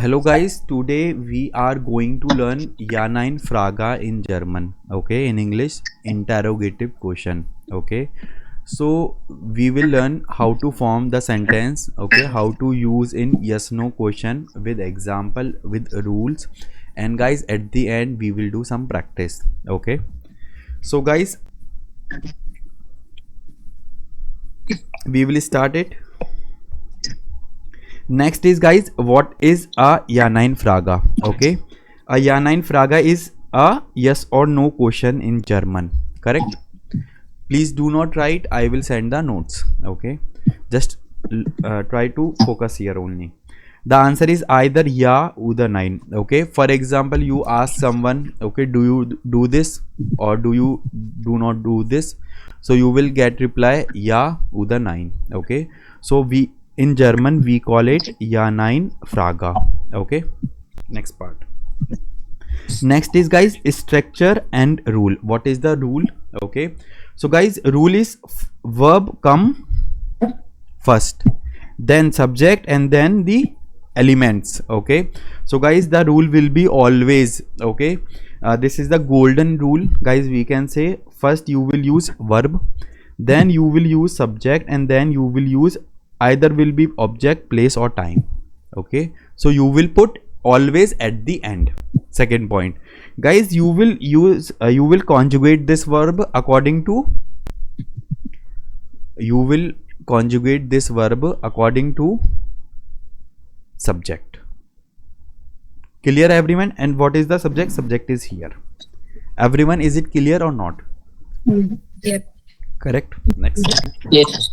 Hello guys, today we are going to learn Ja nein Frage in German. Okay, in English, interrogative question. Okay, so we will learn how to form the sentence. Okay, how to use in yes no question with example, with rules, and guys, at the end we will do some practice. Okay, so guys, we will start it. Next is guys, what is a Ja nein Frage? Okay, a Ja nein Frage is a yes or no question in German. Correct? Please do not write. I will send the notes. Okay, just try to focus here only. The answer is either yeah or nein. Okay, for example, you ask someone, okay, do you do this or do you do not do this? So you will get reply yeah or nein. Okay, so we in German we call it ja nein Frage. Okay, next part. Next is guys structure and rule. What is the rule? Okay, so guys, rule is verb come first, then subject, and then the elements. Okay, so guys, the rule will be always okay. This is the golden rule, guys. We can say first you will use verb, then you will use subject, and then you will use either will be object, place, or time. Okay, so you will put always at the end. Second point, guys, you will use you will conjugate this verb according to you will conjugate this verb according to subject. Clear everyone? And what is the subject? Subject is here. Everyone, is it clear or not? Yep. Correct. Next. Yes.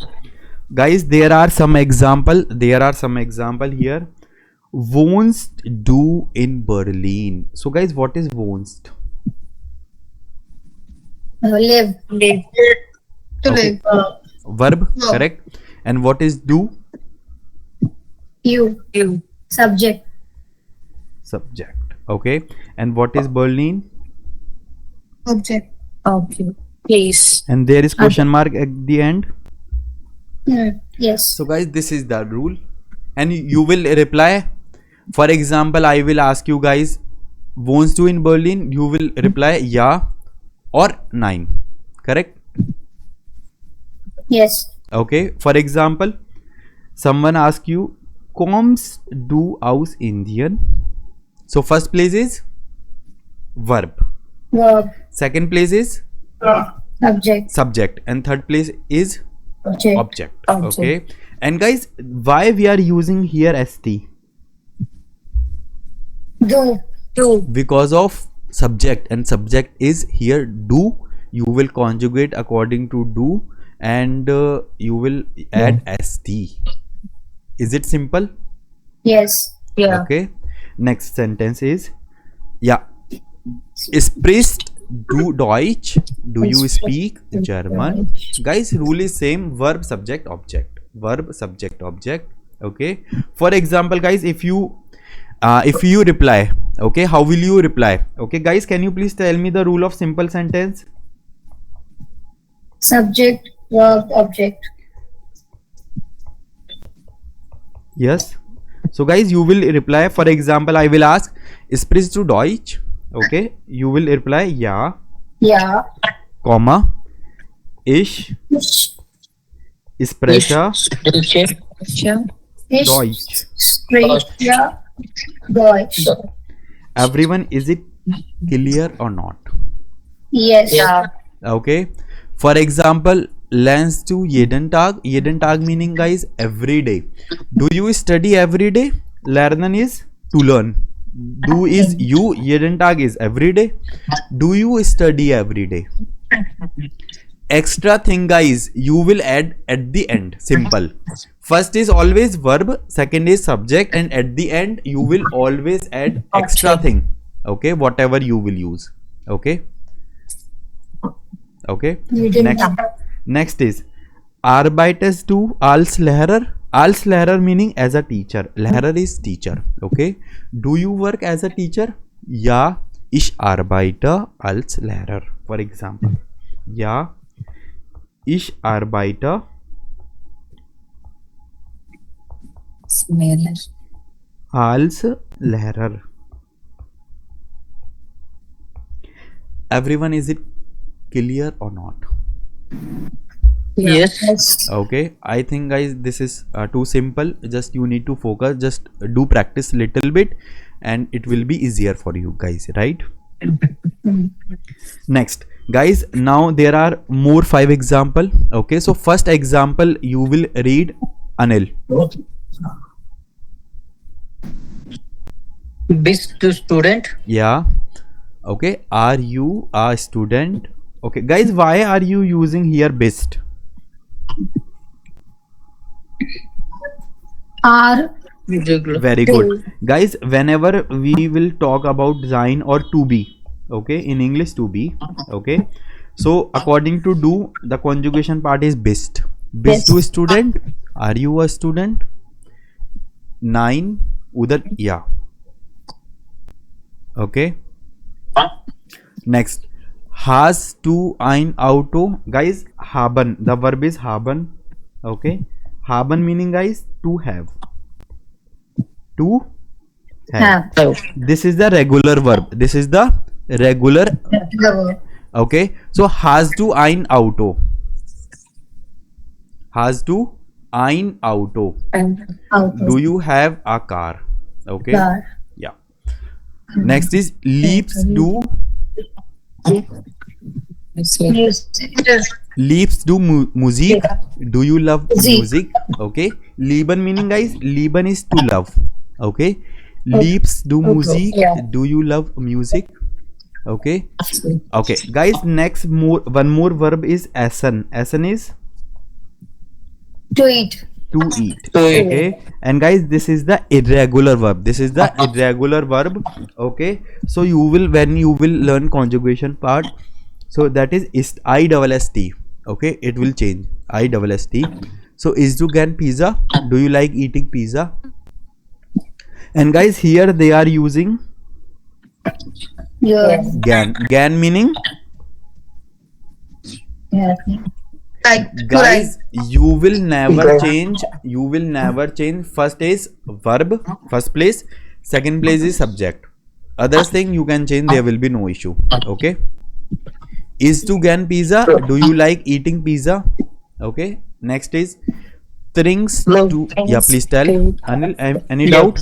Guys, there are some example here. Wohnst du in Berlin? So guys, what is wohnst? Live. Live. To Okay. live. Verb, No. correct. And what is do? You. You. Subject. Subject. Okay. And what is Berlin? Object. Object. Place. And there is question mark at the end. Yes. So guys, this is the rule, and you will reply. For example, I will ask you guys, wohnst du in Berlin? You will reply yeah or nein. Correct? Yes. Okay. For example, someone asks you, kommst du aus Indien? So first place is verb. Verb. Second place is Subject. subject, and third place is Object. object. Object. Okay. And guys, why we are using here st? Do. Do. Because of subject, and subject is here do. You will conjugate according to do, and you will add st. Is it simple? Yes. Yeah. Okay. Next sentence is yeah. Sprichst du Deutsch? Do you speak German? Guys, rule is same. Verb, subject, object. Verb, subject, object. Okay. For example, guys, if you reply, okay, how will you reply? Okay, guys, can you please tell me the rule of simple sentence? Subject. Verb. Object. Yes. So guys, you will reply. For example, I will ask, sprichst du Deutsch? Okay, you will reply yeah, Yeah. comma, ich spreche Deutsch. Sprecher. Deutsch. Everyone, is it clear or not? Yes. Yeah. Okay. For example, lernst du jeden Tag? Jeden Tag meaning, guys, every day. Do you study every day? Lernen is to learn. Do is you. Jeden Tag is every day. Do you study every day? Extra thing, guys, you will add at the end. Simple. First is always verb, second is subject, and at the end you will always add extra thing. Okay, whatever you will use. Okay. Okay. Next is arbeitest du als Lehrer? Als Lehrer meaning as a teacher. Lehrer is teacher. Okay. Do you work as a teacher? Ja, ich arbeite als Lehrer. For example. Ja, ich arbeite Als Lehrer. Everyone, is it clear or not? Yes. Yes. Okay, I think guys this is too simple. Just you need to focus, just do practice little bit and it will be easier for you guys, right? Next guys, now there are more 5 example. Okay, so first example you will read, Anil. Best student. Yeah. Okay, are you a student? Okay guys, why are you using here best? Are Regular. Very good guys. Whenever we will talk about design or to be, okay, in English to be, okay, so according to do, the conjugation part is best. Best to student. Are you a student? 9 udhar, yeah. Okay, next, has to ein auto. Guys, haben, the verb is haben. Okay, haben meaning guys to have, to have. have. This is the regular verb. This is the regular. The Okay, so has to ein auto. Has to ein auto. out Do you have a car? Okay, car. yeah. Next is leaves to. Leaves do music. Do you love music? Okay, lieben meaning guys, lieben is to love. Okay, leaves do music. Yeah. Do you love music? Okay, okay guys, next one more verb is essen. Essen is To eat. to eat. To eat. Okay, and guys, this is the irregular verb. This is the irregular verb. Okay, so you will, when you will learn conjugation part, so that is I double S T. Okay, it will change I double S T. So is to gan pizza. Do you like eating pizza? And guys, here they are using Your gan. Gan meaning yeah. Like guys, you will never change. You will never change. First is verb, first place. Second place is subject. Others thing you can change. There will be no issue. Okay. Is to gan pizza. Do you like eating pizza? Okay. Next is things to. Yeah, please tell. Anil, any doubt?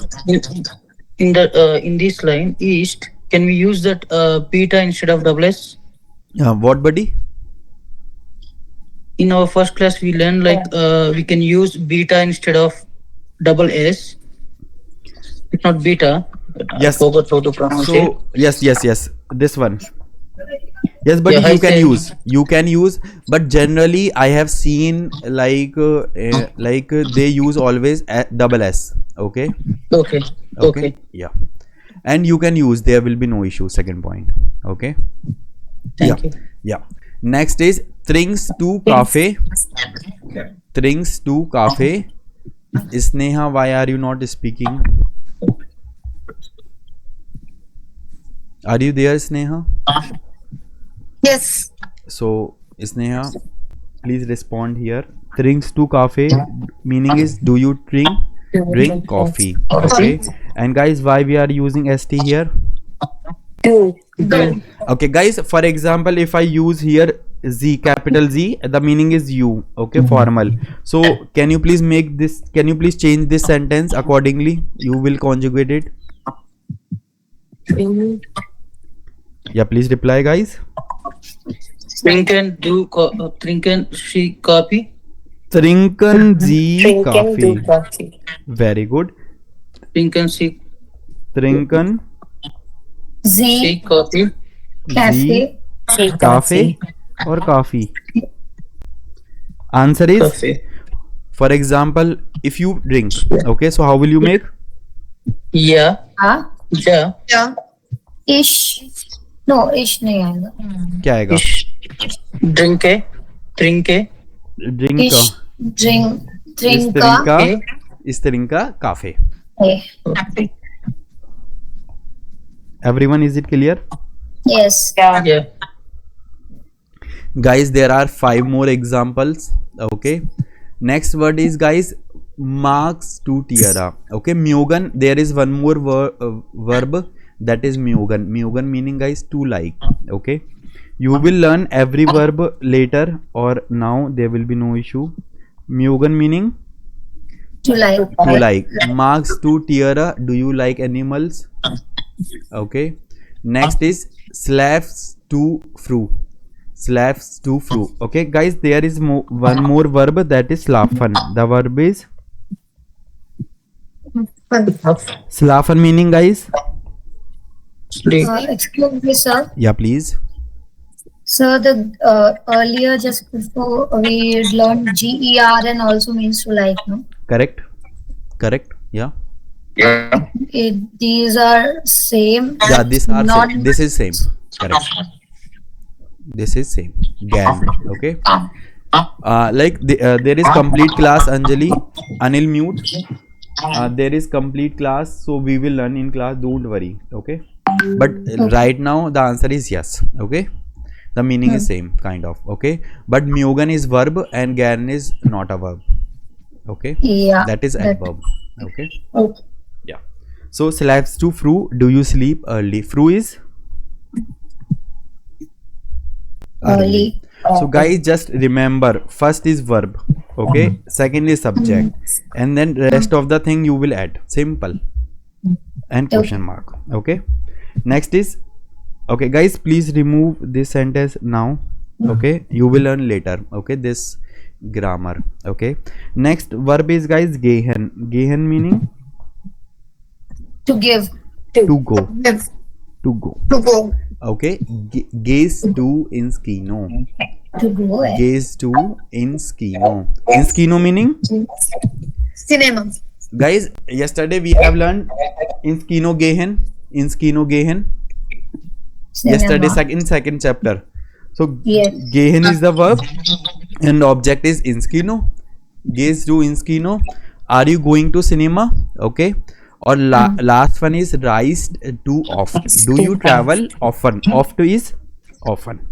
In this line, east, can we use that beta instead of double S? What, buddy? In our first class, we learned like we can use beta instead of double S. It's not beta. Yes. I forgot how to pronounce it. So yes. This one. Yes, but Yeah, you I can said- use. You can use, but generally I have seen like they use always double S. Okay. Okay. Okay. Yeah. And you can use. There will be no issue. Second point. Okay. Thank you. Yeah. Next is things to cafe. Things to cafe. Sneha, why are you not speaking? Are you there, Sneha? Yes. So Sneha, please respond here. Drinks to cafe meaning is do you drink coffee? Okay. And guys, why we are using st here? Okay guys, for example, if I use here Z, capital Z, the meaning is you. Okay, formal. So can you please make this, can you please change this sentence accordingly? You will conjugate it. Yeah, please reply guys. Trinken she copy. Trinken Z coffee. Very good. Trinken she Trinken she copy. Cafe. cafe or coffee. Answer is, Coffee. for example, if you drink. Okay, so how will you make? Yeah. हाँ. Yeah. Yeah. Ish. No, ish नहीं आएगा. क्या आएगा? Drinke. Trinke. Drink Ish. Drink. इस Drink. तरीका cafe. Okay. Everyone, is it clear? Yes. Yeah. Guys, there are 5 more examples. Okay, next word is guys marks to tiara. Okay, myogan. There is one more verb, that is myogan. Myogan meaning, guys, to like. Okay, you will learn every verb later or now. There will be no issue. Myogan meaning To like. to like. Marks to tiara. Do you like animals? Okay. Next is slaves to fru. Slaves to fru. Okay, guys, there is one more verb, that is slafen. The verb is slafen meaning, guys. Sleep. Excuse me, sir. Yeah, please. Sir, the earlier just before we learned GERN also means to like, no? Correct. Correct. Yeah. These are same. Yeah, these are not same. This is same. Correct. This is same. GAN. Okay. There is complete class. Anjali, Anil, mute. There is complete class, so we will learn in class. Don't worry. Okay. But right now the answer is yes. Okay. The meaning is same kind of. Okay. But myogan is verb and GAN is not a verb. Okay. Yeah. That is that- adverb. Okay. Okay. Yeah. So slaves to fru. Do you sleep early? Fru is Early. So guys, just remember, first is verb, okay, second is subject, and then rest of the thing you will add. Simple. And question mark. Okay. Next is, okay guys, please remove this sentence now. Okay, you will learn later. Okay, this grammar. Okay. Next verb is, guys, gehen. Gehen meaning To give. to go. Give. To go. To go. Okay. Gaze to in skino. To go. Gaze to in skino. In skino meaning, Cinema. guys, yesterday we have learned in skino gehen. In skino gehen. Yesterday in second chapter. So Yes. gehen is the verb and object is in skino. Gaze to in skino. Are you going to cinema? Okay. Or last one is rise to off. Do you travel often? Off to is often.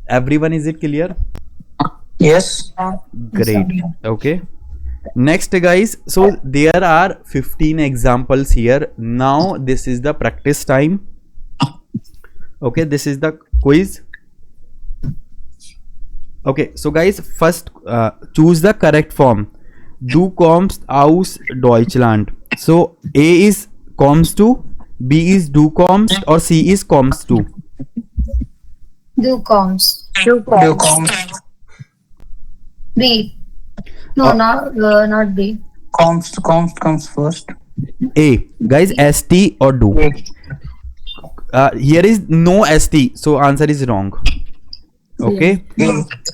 Everyone, is it clear? Yes. Great. Okay. Next, guys, so there are 15 examples here. Now this is the practice time. Okay, this is the quiz. Okay, so guys, first choose the correct form. Du kommst aus Deutschland. So A is kommst du, B is du kommst, or C is kommst du. Do comes. Do comes. B. No, not B. Comes first. A, guys, ST or do. Here is no ST, so answer is wrong. Okay.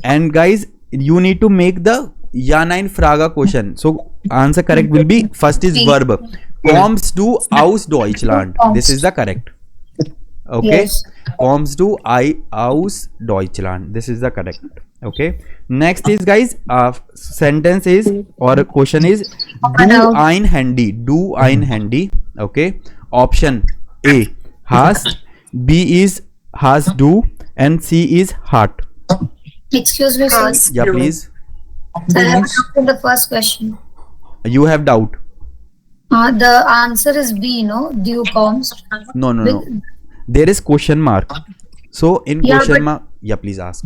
And guys, you need to make the ja nein Frage question. So answer correct will be, first is verb. Kommst du aus Deutschland? This is the correct. Okay. Yes. Kommst du aus Deutschland? This is the correct. Okay. Next is, guys, sentence is or question is, do ein Handy. Do ein Handy. Okay. Option A, hast. B is has do, and C is heart. Excuse me, sir. Yeah, please. Sir, I have asked the first question. You have doubt? The answer is B, no? Do comes. No. There is question mark. So in Yeah, question but- mark, yeah, please ask.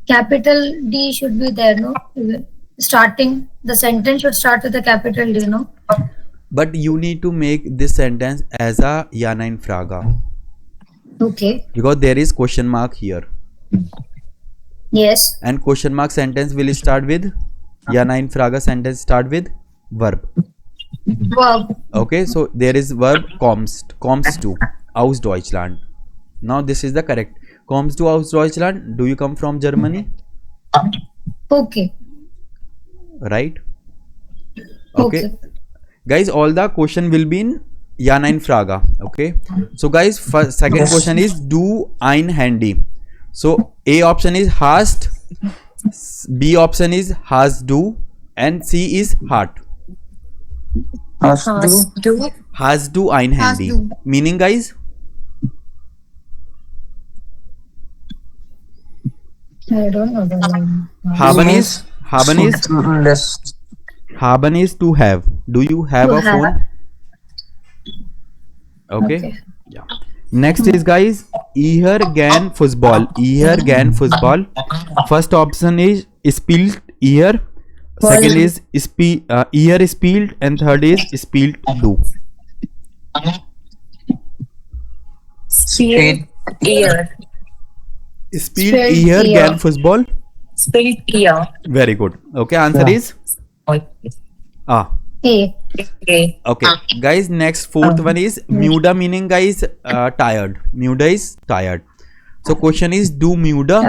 Capital D should be there, no? Starting, the sentence should start with a capital D, no? But you need to make this sentence as a ja nein Frage, Okay. because there is question mark here, Yes. and question mark sentence will start with ja nein Frage sentence start with verb. Verb. Okay, so there is verb kommst to aus Deutschland. Now this is the correct. Kommst du aus Deutschland? Do you come from Germany? Okay. Right? Okay. Guys, all the question will be in ja nein Frage. Okay. So guys, first, second question is, do ein Handy. So A option is hast, B option is has do, and C is heart. Has do. Has do ein Handy. do. Meaning, guys, I don't know the name. haben Haben is Less. haben is to have. Do you have To a have. phone? Okay. Okay. Yeah. Next is guys, eher gern football. Eher gern football. First option is spielt ear. Second is ear spielt, and third is spielt do. Spilled ear. Spielt Spelt ear ear. gern football. Spilled ear. Very good. Okay, answer Yeah. is Okay. A. Okay. okay. Guys, next fourth one is muda, meaning guys tired. Muda is tired. So question is do muda.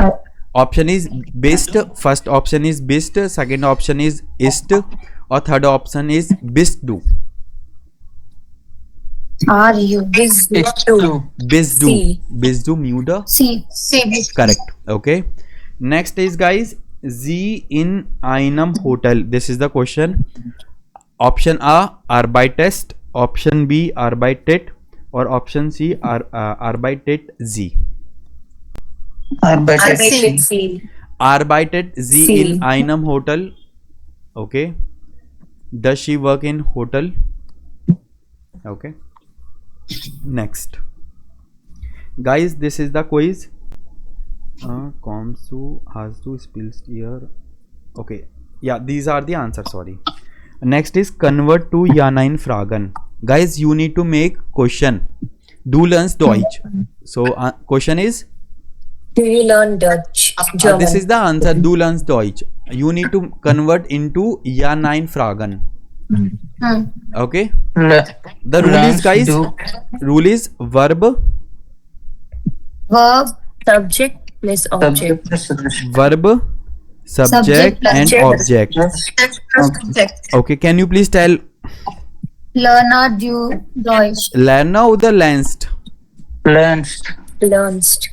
Option is best. First option is best. Second option is ist. Or third option is best do. Are you? This It's two. two. Best do. C. Best do muda. C. Correct. Okay. Next is guys Z in einem Hotel. This is the question. Option A arbeitet. Option B arbeitet. Or option C arbeitet Z. Arbeitet Arbeitet C. C. Arbeitet sie C. in einem Hotel? Okay. Does she work in hotel? Okay. Next. Guys, this is the quiz. Kommst du, hast du, spielst ihr? Okay. Yeah, these are the answers, sorry. Next is convert to Ja Nein Fragen. Guys, you need to make question. Du lernst Deutsch. So, question is Do you learn Dutch? German. this is the answer. Du lernst Deutsch. You need to convert into Ja Nein Fragen. Hmm. Okay. Le- The rule is learns guys. do. Rule is verb, Verb. Subject plus object. Subject plus subject. verb, subject, Subject, and subject. object. Yes. Okay. Can you please tell Learner du Deutsch. Lerner oder lernst? Lernst. Lernst.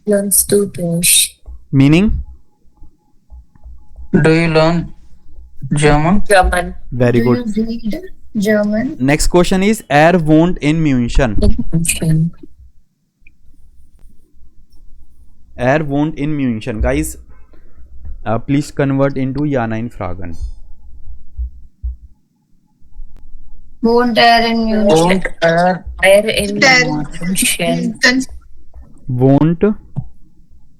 Lernst du Deutsch? Meaning Do you learn German? German. very Do good. you read German? Next question is wohnt in München. München. Wohnt in München. Guys, please convert into Ja Nein Fragen. Wohnt in Munich. Wohnt Er in Der- München. Wohnt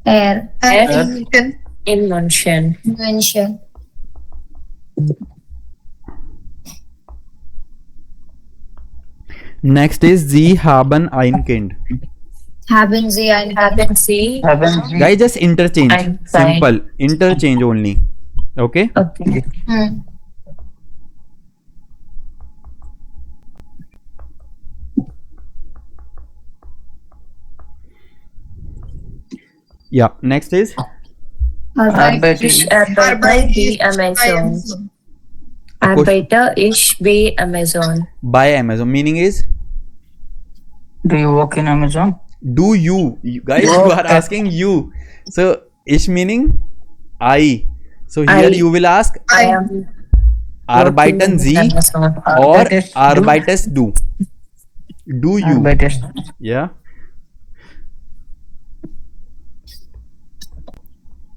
Er. In München. München. next is Sie haben ein Kind. Haben Sie ein Haben Sie? Haben Sie Guys, just interchange. Ein Kind. Simple. Interchange only. Okay. Okay. Hmm. Yeah. Next is Arbeit Ich arbeite bei Amazon. Arbeite ich bei Amazon. by Amazon. Meaning is Do you work in Amazon? do you guys you Work are at- asking you. So ish meaning I. So here I. you will ask I am arbeiten working Sie in Amazon. or Arbeitet du? arbeites du. Do you? Arbeitet. Yeah.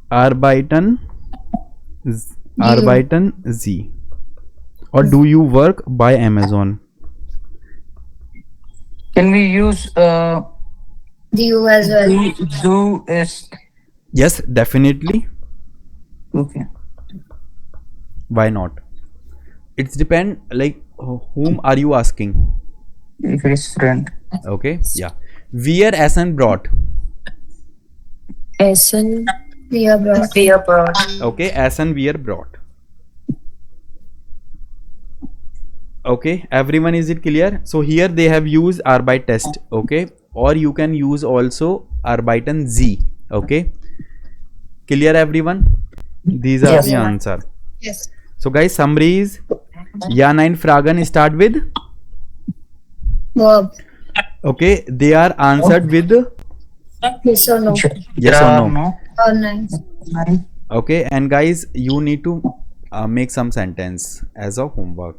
Arbeiten arbeiten Sie. Or do you work by Amazon? Can we use Du as well. do is Yes, definitely. okay. Why not? It's depend like whom are you asking? If it is friend. Okay. Yeah. Where Essen brought. Essen Wir brought. wir brought. Okay. Essen wir brought. Okay. Everyone, is it clear? So here they have used arbeit test. Okay. Or you can use also arbeiten Sie. Okay. Clear everyone? These are Yes. the answer. Yes. So guys, summary is Ja Nein Fragen start with. Verb. Okay. They are answered with Yes or no? yes or no. Or nice. Nine. Okay. And guys, you need to make some sentence as a homework.